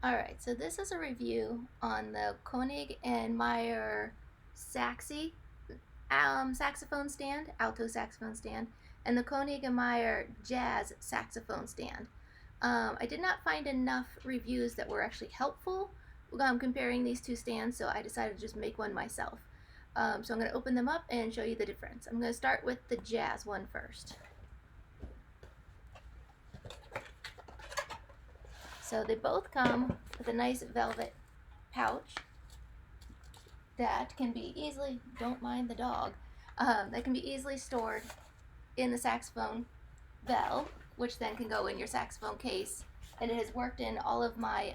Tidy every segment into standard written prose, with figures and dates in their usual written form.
Alright, so this is a review on the Koenig and Meyer Saxxy saxophone stand, alto saxophone stand, and the Koenig and Meyer jazz saxophone stand. I did not find enough reviews that were actually helpful comparing these two stands, so I decided to just make one myself. So I'm going to open them up and show you the difference. I'm going to start with the jazz one first. So they both come with a nice velvet pouch that can be easily, don't mind the dog, that can be easily stored in the saxophone bell, which then can go in your saxophone case. And it has worked in all of my,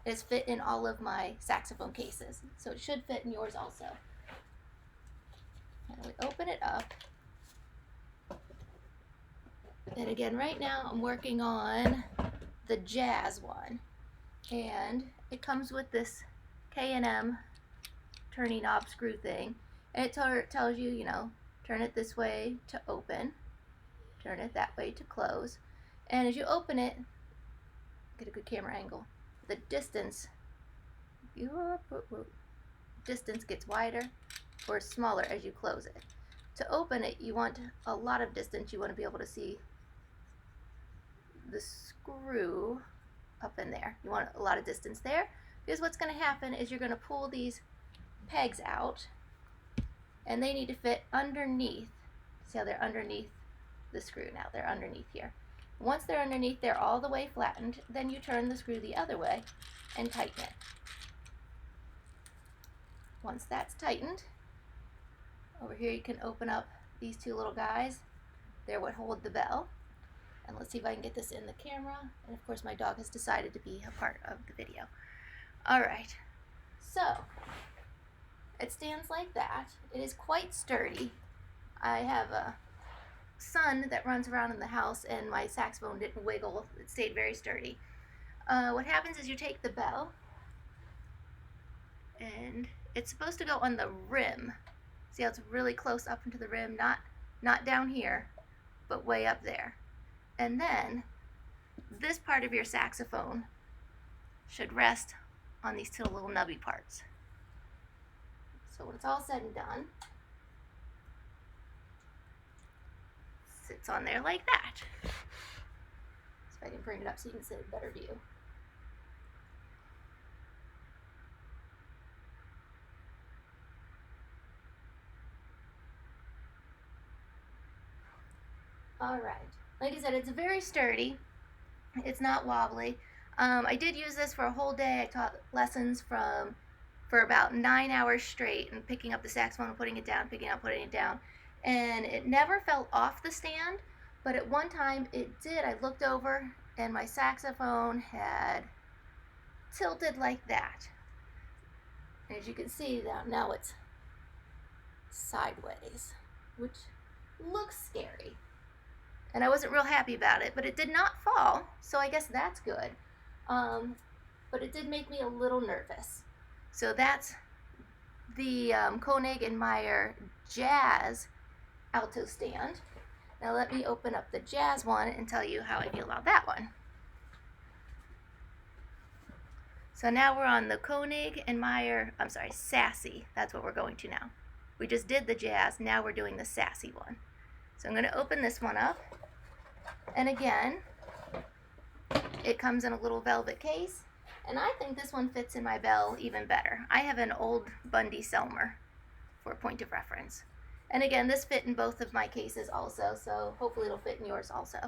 it has fit in all of my saxophone cases. So it should fit in yours also. And we open it up. And again, right now I'm working on the jazz one. And it comes with this K&M turning knob screw thing. And it tells you, you know, turn it this way to open, turn it that way to close. And as you open it, get a good camera angle, the distance gets wider or smaller as you close it. To open it, you want a lot of distance. You want to be able to see the screw up in there. You want a lot of distance there, because what's going to happen is you're going to pull these pegs out, and they need to fit underneath. See how they're underneath the screw now? They're underneath here. Once they're underneath, they're all the way flattened, then you turn the screw the other way and tighten it. Once that's tightened, over here you can open up these two little guys. They're what hold the bell. And let's see if I can get this in the camera. And of course my dog has decided to be a part of the video. Alright, so it stands like that. It is quite sturdy. I have a son that runs around in the house and my saxophone didn't wiggle. It stayed very sturdy. What happens is you take the bell and it's supposed to go on the rim. See how it's really close up into the rim? Not down here, but way up there. And then this part of your saxophone should rest on these two little nubby parts. So when it's all said and done, it sits on there like that. So if I can bring it up so you can see a better view. Alright, like I said, it's very sturdy. It's not wobbly. I did use this for a whole day. I taught lessons for about 9 hours straight, and picking up the saxophone and putting it down, picking it up, putting it down. And it never fell off the stand, but at one time it did. I looked over and my saxophone had tilted like that. And as you can see, now it's sideways, which looks scary. And I wasn't real happy about it, but it did not fall, so I guess that's good. But it did make me a little nervous. So that's the Koenig and Meyer Jazz alto stand. Now let me open up the jazz one and tell you how I feel about that one. So now we're on the Koenig and Meyer, Saxxy. That's what we're going to now. We just did the jazz, now we're doing the Saxxy one. So I'm going to open this one up. And again, it comes in a little velvet case. And I think this one fits in my bell even better. I have an old Bundy Selmer for a point of reference. And again, this fit in both of my cases also, so hopefully it'll fit in yours also.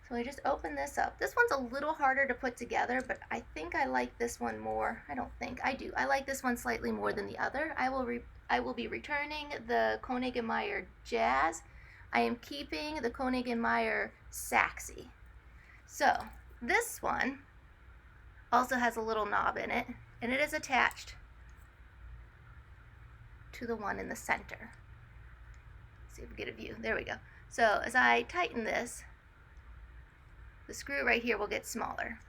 So I just open this up. This one's a little harder to put together, but I think I like this one more. I don't think, I do. I like this one slightly more than the other. I will be returning the Koenig and Meyer Jazz. I am keeping the Koenig and Meyer Saxxy. So this one also has a little knob in it, and it is attached to the one in the center. Let's see if we get a view. There we go. So as I tighten this, the screw right here will get smaller.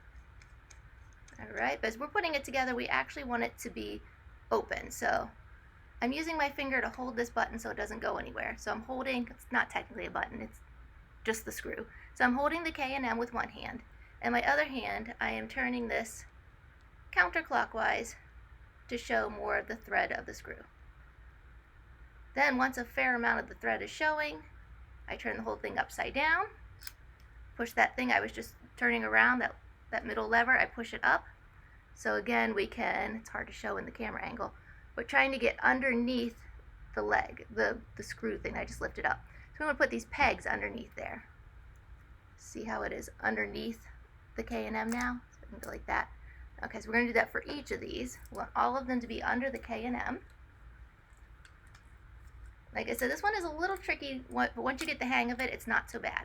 Alright, but as we're putting it together, we actually want it to be open. So I'm using my finger to hold this button so it doesn't go anywhere. So I'm holding, it's not technically a button, it's just the screw. So I'm holding the K&M with one hand. and my other hand I am turning this counterclockwise to show more of the thread of the screw. Then once a fair amount of the thread is showing, I turn the whole thing upside down, push that thing I was just turning around, that middle lever, I push it up. So again, we can, it's hard to show in the camera angle, but trying to get underneath the leg, the screw thing I just lifted up. So we want to put these pegs underneath there. See how it is underneath the K&M now? So we can go like that. Okay, so we're going to do that for each of these. We want all of them to be under the K&M. Like I said, this one is a little tricky, but once you get the hang of it, it's not so bad.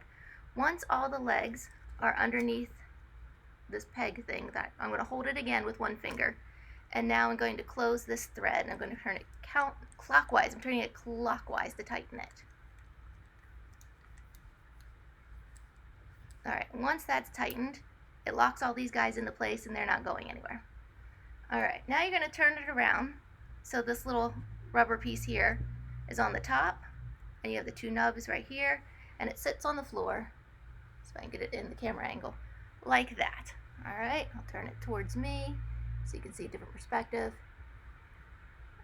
Once all the legs are underneath this peg thing, that I'm going to hold it again with one finger, and now I'm going to close this thread, and I'm going to turn it clockwise. I'm turning it clockwise to tighten it. Alright, once that's tightened, it locks all these guys into place and they're not going anywhere. Alright, now you're going to turn it around so this little rubber piece here is on the top, and you have the two nubs right here, and it sits on the floor, so I can get it in the camera angle, like that. Alright, I'll turn it towards me so you can see a different perspective.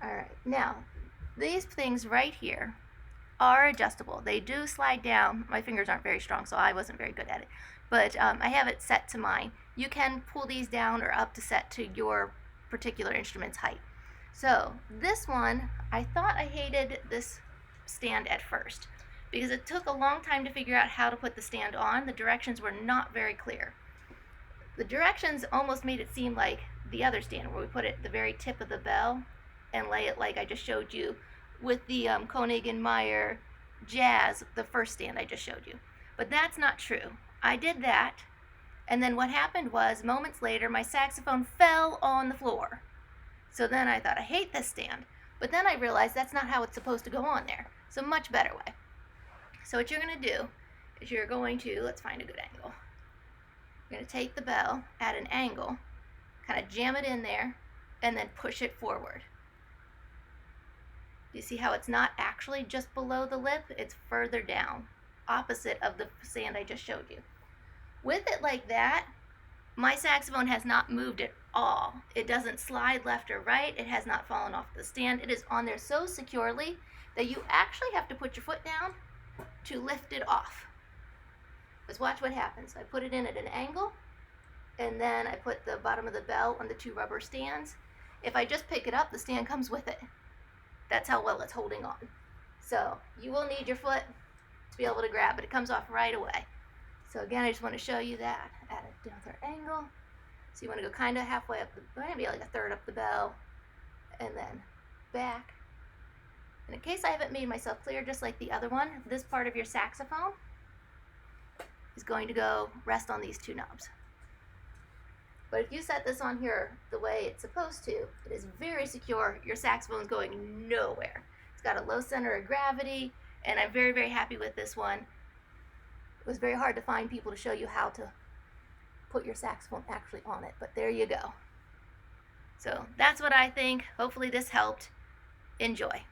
Alright, now these things right here are adjustable. They do slide down. My fingers aren't very strong, so I wasn't very good at it, but I have it set to mine. You can pull these down or up to set to your particular instrument's height. So this one, I thought I hated this stand at first because it took a long time to figure out how to put the stand on. The directions were not very clear. The directions almost made it seem like the other stand where we put it at the very tip of the bell and lay it like I just showed you with the Koenig & Meyer Jazz, the first stand I just showed you. But that's not true. I did that, and then what happened was, moments later, my saxophone fell on the floor. So then I thought, I hate this stand. But then I realized that's not how it's supposed to go on there. So much better way. So what you're going to do is you're going to, let's find a good angle. You're going to take the bell at an angle, kind of jam it in there, and then push it forward. You see how it's not actually just below the lip? It's further down, opposite of the stand I just showed you. With it like that, my saxophone has not moved at all. It doesn't slide left or right. It has not fallen off the stand. It is on there so securely that you actually have to put your foot down to lift it off. Let's watch what happens. I put it in at an angle, and then I put the bottom of the bell on the two rubber stands. If I just pick it up, the stand comes with it. That's how well it's holding on. So you will need your foot to be able to grab, but it comes off right away. So again, I just want to show you that at a different angle. So you want to go kind of halfway up, maybe like a third up the bell, and then back. And in case I haven't made myself clear, just like the other one, this part of your saxophone is going to go rest on these two knobs. But if you set this on here the way it's supposed to, it is very secure. Your saxophone's going nowhere. It's got a low center of gravity, and I'm very, very happy with this one. It was very hard to find people to show you how to put your saxophone actually on it, but there you go. So that's what I think. Hopefully this helped. Enjoy.